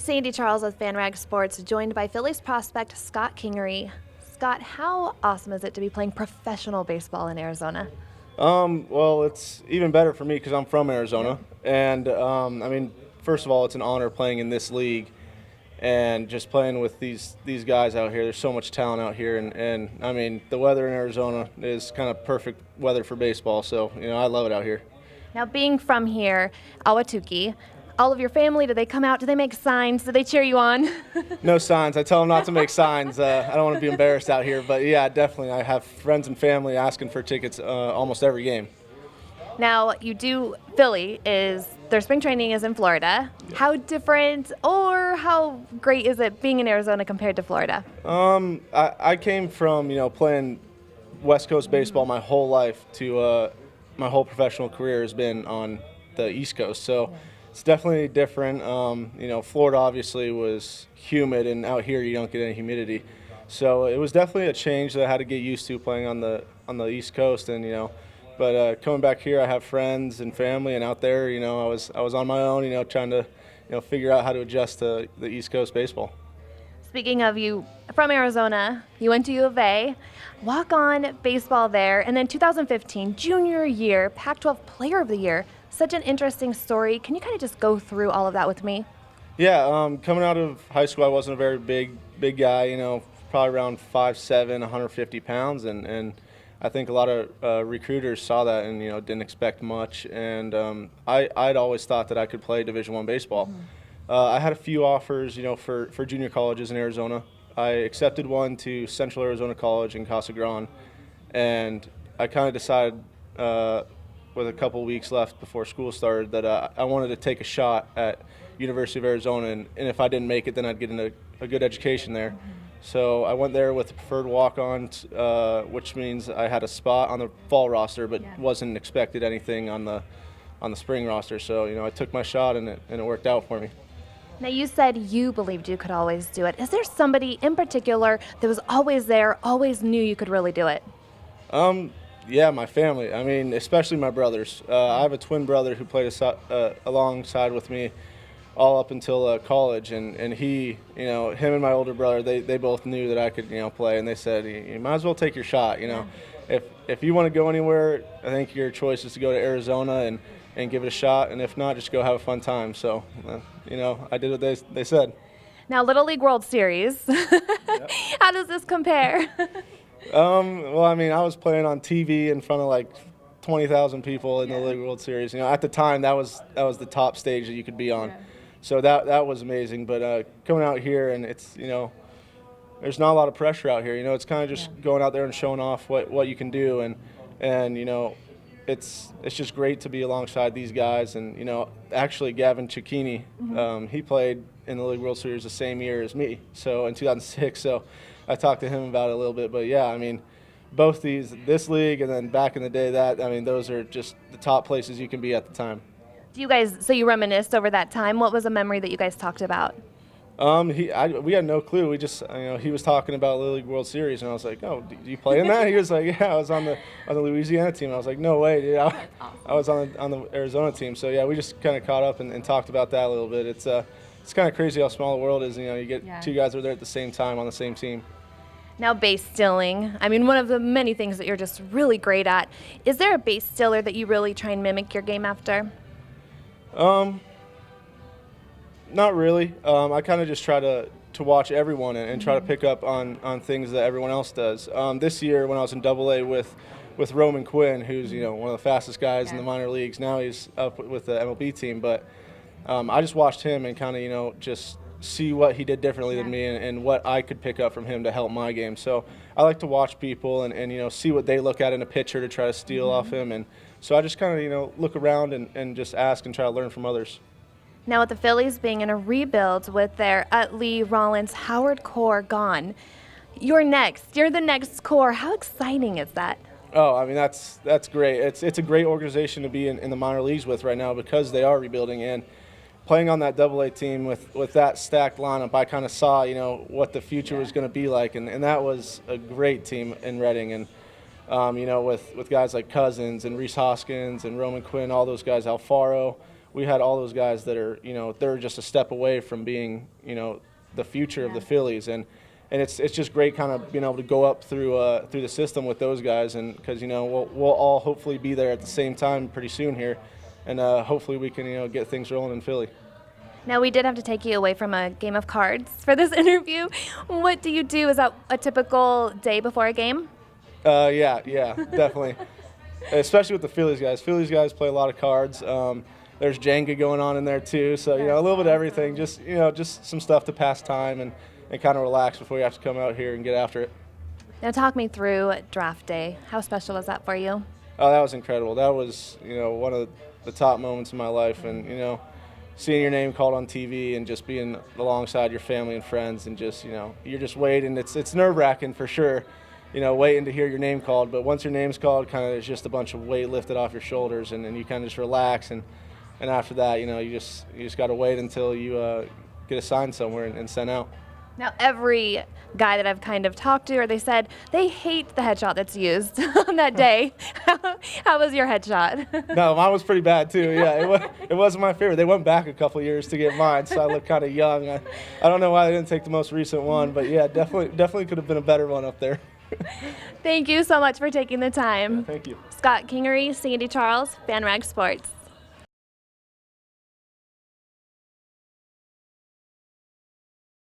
Sande Charles with FanRag Sports, joined by Phillies prospect Scott Kingery. Scott, how awesome is it to be playing professional baseball in Arizona? Well, it's even better for me because I'm from Arizona, and first of all, it's an honor playing in this league, and just playing with these guys out here. There's so much talent out here, and I mean, the weather in Arizona is kind of perfect weather for baseball. So I love it out here. Now, being from here, Ahwatukee, all of your family, do they come out? Do they make signs? Do they cheer you on? No signs. I tell them not to make signs. I don't want to be embarrassed out here, but yeah, definitely. I have friends and family asking for tickets almost every game. Now, Philly is, their spring training is in Florida. How different or how great is it being in Arizona compared to Florida? I came from, playing West Coast baseball my whole life to my whole professional career has been on the East Coast. So it's definitely different. Florida obviously was humid, and out here you don't get any humidity. So it was definitely a change that I had to get used to playing on the East Coast, and but coming back here, I have friends and family, and out there, I was on my own, trying to figure out how to adjust to the East Coast baseball. Speaking of, you from Arizona, you went to U of A, walk-on baseball there, and then 2015, junior year, Pac-12 Player of the Year. Such an interesting story. Can you kind of just go through all of that with me? Yeah, coming out of high school, I wasn't a very big guy, probably around 5'7", 150 pounds, and I think a lot of recruiters saw that and didn't expect much. And I'd always thought that I could play Division I baseball. I had a few offers, for junior colleges in Arizona. I accepted one to Central Arizona College in Casa Grande, and I kind of decided with a couple weeks left before school started that I wanted to take a shot at University of Arizona, and if I didn't make it, then I'd get a good education there. So I went there with the preferred walk-on, which means I had a spot on the fall roster, but wasn't expected anything on the spring roster. So I took my shot, and it worked out for me. Now, you said you believed you could always do it. Is there somebody in particular that was always there, always knew you could really do it? Yeah, my family. I mean, especially my brothers. I have a twin brother who played alongside with me all up until college, and he, him and my older brother, they both knew that I could, play, and they said, you might as well take your shot. If you want to go anywhere, I think your choice is to go to Arizona and give it a shot, and if not, just go have a fun time. So, I did what they said. Now, Little League World Series, how does this compare? Well, I mean, I was playing on TV in front of like 20,000 people in the Little League World Series. At the time, that was the top stage that you could be on. Yeah. So that was amazing. But coming out here, and it's there's not a lot of pressure out here. It's kind of just going out there and showing off what you can do, and it's just great to be alongside these guys. And actually Gavin Cecchini, he played in the League World Series the same year as me, so in 2006. So I talked to him about it a little bit. But yeah, I mean, both this league and then back in the day, those are just the top places you can be at the time. Do you guys, so you reminisced over that time? What was a memory that you guys talked about? We had no clue. We just, he was talking about Little League World Series, and I was like, "Oh, do you play in that?" He was like, "Yeah, I was on the Louisiana team." I was like, "No way, dude! I was on the Arizona team." So yeah, we just kind of caught up and talked about that a little bit. It's kind of crazy how small the world is. You get two guys that are there at the same time on the same team. Now, base stealing. I mean, one of the many things that you're just really great at. Is there a base stealer that you really try and mimic your game after? Not really. I kind of just try to watch everyone and try to pick up on things that everyone else does. This year, when I was in AA with Roman Quinn, who's one of the fastest guys in the minor leagues. Now he's up with the MLB team, but I just watched him and kind of just see what he did differently than me and what I could pick up from him to help my game. So I like to watch people and see what they look at in a pitcher to try to steal off him. And so I just kind of look around and just ask and try to learn from others. Now, with the Phillies being in a rebuild with their Utley, Rollins, Howard core gone, you're next. You're the next core. How exciting is that? Oh, I mean, that's great. It's a great organization to be in the minor leagues with right now because they are rebuilding. And playing on that AA team with that stacked lineup, I kind of saw, what the future was going to be like. And that was a great team in Reading. And, with guys like Cousins and Reese Hoskins and Roman Quinn, all those guys, Alfaro, we had all those guys that are, they're just a step away from being, the future of the Phillies. And it's just great kind of being able to go up through the system with those guys, and because we'll all hopefully be there at the same time pretty soon here, and hopefully we can get things rolling in Philly. Now, we did have to take you away from a game of cards for this interview. What do you do? Is that a typical day before a game? Yeah, definitely. Especially with the Phillies guys. Phillies guys play a lot of cards. There's Jenga going on in there too, so a little bit of everything. Just some stuff to pass time and kind of relax before you have to come out here and get after it. Now, talk me through draft day. How special was that for you? Oh, that was incredible. That was one of the top moments in my life, and seeing your name called on TV and just being alongside your family and friends, and just you're just waiting. It's nerve-wracking for sure. Waiting to hear your name called, but once your name's called, kind of there's just a bunch of weight lifted off your shoulders, and you kind of just relax, and after that, you just got to wait until you get assigned somewhere and sent out. Now, every guy that I've kind of talked to, or they said they hate the headshot that's used on that day. How was your headshot? No, mine was pretty bad too. Yeah, it wasn't my favorite. They went back a couple years to get mine, so I look kind of young. I don't know why they didn't take the most recent one, but yeah, definitely could have been a better one up there. Thank you so much for taking the time. Yeah, thank you. Scott Kingery, Sande Charles, FanRag Sports.